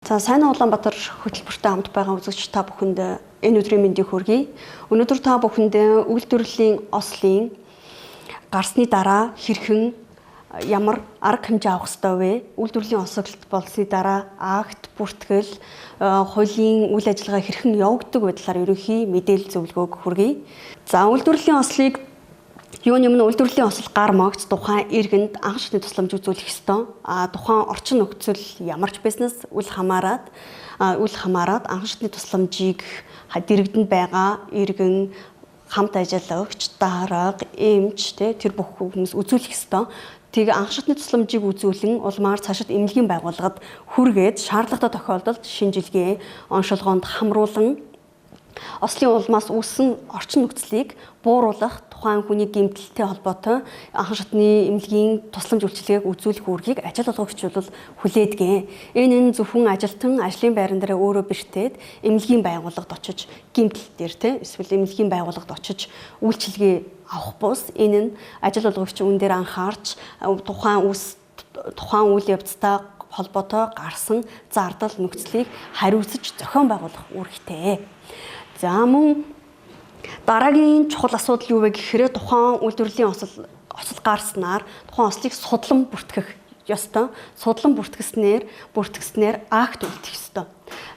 За сайн Улаанбаатар хөтөлбөртэй хамт байгаа үзэгч та бүхэнд энэ өдрийн мэндийг хүргэе. Өнөөдөр та бүхэнд үйлдвэрлэлийн ослын гарсны дараа хэрхэн ямар арга хэмжээ авах ёстой вэ? Үйлдвэрлэлийн осолт болсны дараа акт, бүртгэл, хуулийн үйл ажиллагаа хэрхэн явагддаг вэ талаар ерөнхий мэдээлэл зөвлөгөөг хүргэе. За үйлдвэрлэлийн ослыг юуны өмнө үйлдвэрлэлийн осол гар магц тухайн иргэнд анх шатны тусламж үзүүлэх ёстой. Тухайн орчин нөхцөл ямарч бизнес үл хамааран анх шатны тусламжийг дэргэдэнд байгаа иргэн, хамт ажиллагч, дарга, эмч тэр бүх хүмүүс үзүүлэх ёстой. Тэг анх шатны тусламжийг үзүүлэн улмаар цаашид эмнэлгийн байгууллагад хүргээд шаардлагатай тохиолдолд шинжилгээ, оншилгоонд хамруулан ослын улмаас үүссэн орчин нөхцөлийг бууруулах тухайн хүний гэмтэлтэй холбоотой анх шатны эмнэлгийн тусламж үйлчилгээг үзүүлэх үүргийг ажил олгогч бол хүлээдэг. Энэ зөвхөн ажилтан ажлын байран дээр өөрөө бэртээд эмнэлгийн байгууллагад очиж гэмтэл дээр эсвэл эмнэлгийн байгууллагад очиж үйлчилгээ авах бус энэ нь ажил олгогч үүн дээр анхаарч тухайн үйл явцтай холбоотой гарсан зардал нөхцөлийг хариуцаж зохион байгуулах үүрэгтэй. За мөн дараагийн чухал асуудал юу вэ гэхээр тухайн үйлдвэрлэлийн осол гарснаар тухайн ослыг судлан бүртгэх ёстой. Судлан бүртгэснээр акт үлдэх ёстой.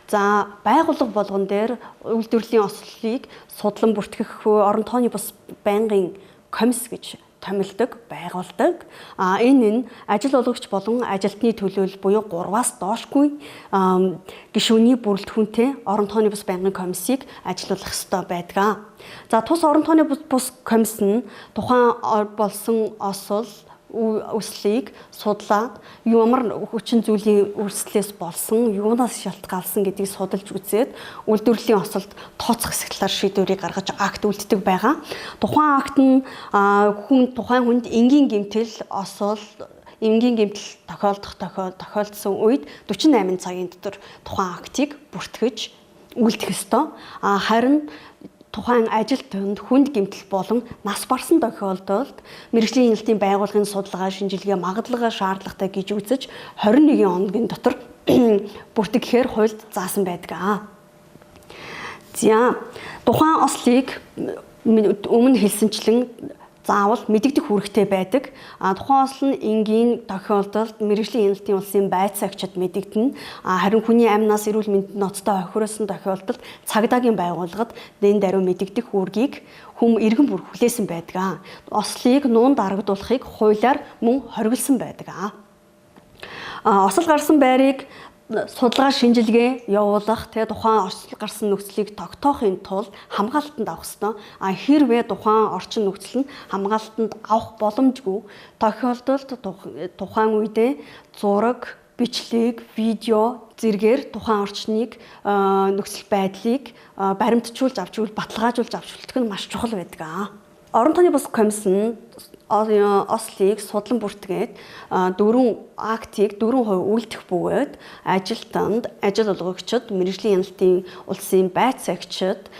За байгууллага болгон дээр үйлдвэрлэлийн ослыг судлан бүртгэх орон тооны бус байнгын комисс гэж томилдог, байгуулдаг. Энэ нь ажил олгогч болон ажилтны төлөөлөл буюу 3-аас доошгүй гишүүний бүрэлдэхүүнтэй орон тооны бус байнгын комиссийг ажилуулах ёстой байдаг. За тус орон тооны бус комисс нь тухайн болсон осол үслийг судлаад ямар хүчин зүйлийн үүслээс болсон, юунаас шалтгаалсан гэдгийг судалж үзээд үйлдвэрлэлийн осолд тооцох хэсэг талаар шийдвэрийг гаргаж акт үлддэг байгаа. Тухайн акт нь тухайн хүнд энгийн гэмтэл тохиолдсон үед 48 цагийн дотор тухайн актыг бүртгэж үлдэх ёстой. Харин тухайн ажилтнанд хүнд гэмтэл болон нас барсан тохиолдолд мэргэжлийн хяналтын байгууллагын судалгаа, шинжилгээ, магадлага шаардлагатай гэж үзэж 21 хоногийн дотор бүртгэхээр хуульд заасан байдаг. За тухайн ослыг өмнө хэлсэнчлэн заавал мэдэгдэх үүрэгтэй байдаг. Тухайн осол нь энгийн тохиолдолд мэргэжлийн хяналтын улсын байц агчид мэдэгдэнэ. Харин хүний амнаас эрүүл мэндэд ноцтой хохироосон тохиолдолд цагдаагийн байгууллагад энэ даруй мэдэгдэх үүргийг иргэн бүр хүлээсэн байдаг. Ослыг нуун дарагдуулахыг хуулиар мөн хориглосон байдаг. Осол гарсан байрыг судалгаа шинжилгээ явуулах, тухайн осол гарсан нөхцөлийг тогтоохын тулд хамгаалтанд авах ёстой. Хэрвээ тухайн орчин нөхцөл нь хамгаалтанд авах боломжгүй тохиолдолд тухайн үедээ зураг, бичлэг, видео зэргээр тухайн орчныг нөхцөл байдлыг баримтжуулж авч баталгаажуулж авч үлдэх нь маш чухал байдаг. Орон тооны бус комисс нь ослыг судлан бүртгээд 4 актыг 4% үлдэх бөгөөд ажилтнанд, ажил олгогчид, мэргэжлийн хяналтын улсын байц агчид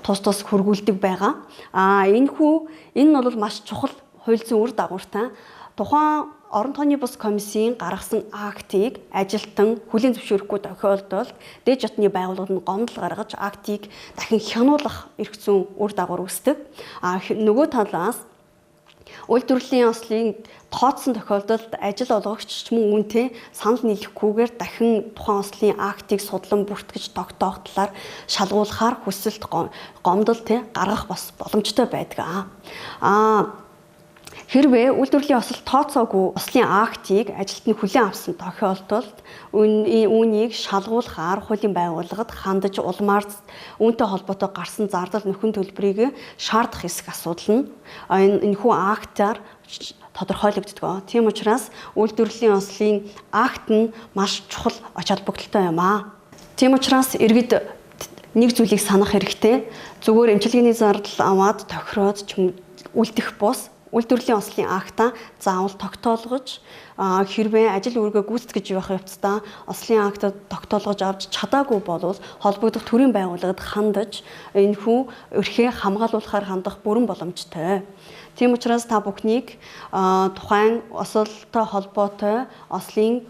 тус хөргүүлдэг байгаа. Энэ нь бол маш чухал хуульцсан үр дагавартай. Тухайн орон тооны бус комиссийн гаргасан актыг ажилтан хүлээн зөвшөөрөхгүй тохиолдолд дээд жотны байгууллагад нь гомдол гаргаж актыг дахин хянуулах эрх зүйн үр дагавар үүсдэг. Нөгөө талаас үйлдвэрлэлийн ослын тооцсон тохиолдолд ажил олгогч ч мөн үүнтэй санал нийлэхгүйгээр дахин тухайн ослын актыг судлан бүртгэж тогтоох талаар шалгуулахаар хүсэлт гомдол гаргах бас боломжтой байдаг. Хэрвээ үйлдвэрлэлийн осол тооцоогүй ослын актыг ажилтны хүлээн авсан тохиолдолд үүнийг шалгуулахаар хуулийн байгууллагад хандаж улмаар үүнтэй холбоотой гарсан зардал нөхөн төлбөрийг шаардах хэсэг асуудал нь энэхүү актаар тодорхойлогддог. Тийм учраас үйлдвэрлэлийн ослын акт нь маш чухал ач холбогдолтой юм. Тийм учраас иргэд нэг зүйлийг санах хэрэгтэй. Зүгээр эмчилгээний зардал аваад тохироод үлдэх бус үйлдвэрлэлийн ослын актаа заавал тогтоолгож хэрвээ ажил үүргээ гүйцэтгэж явах явцдаа ослын актад тогтоолгож авч чадаагүй бол холбогдох төрийн байгууллагад хандаж энэхүү өрхөө хамгаалуулахаар хандах бүрэн боломжтой. Тийм учраас та бүхнийг тухайн осолтой холбоотой ослын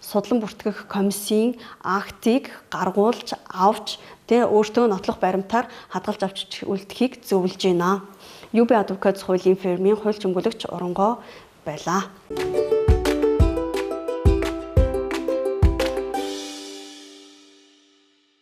судлан бүртгэх комиссийн актыг гаргуулж авч өөртөө нотлох баримтаар хадгалж авч үлдэхийг зөвлөж байна. UB Advocates хуулийн фирмийн хууль чимгүүлэгч Оронгоо байлаа.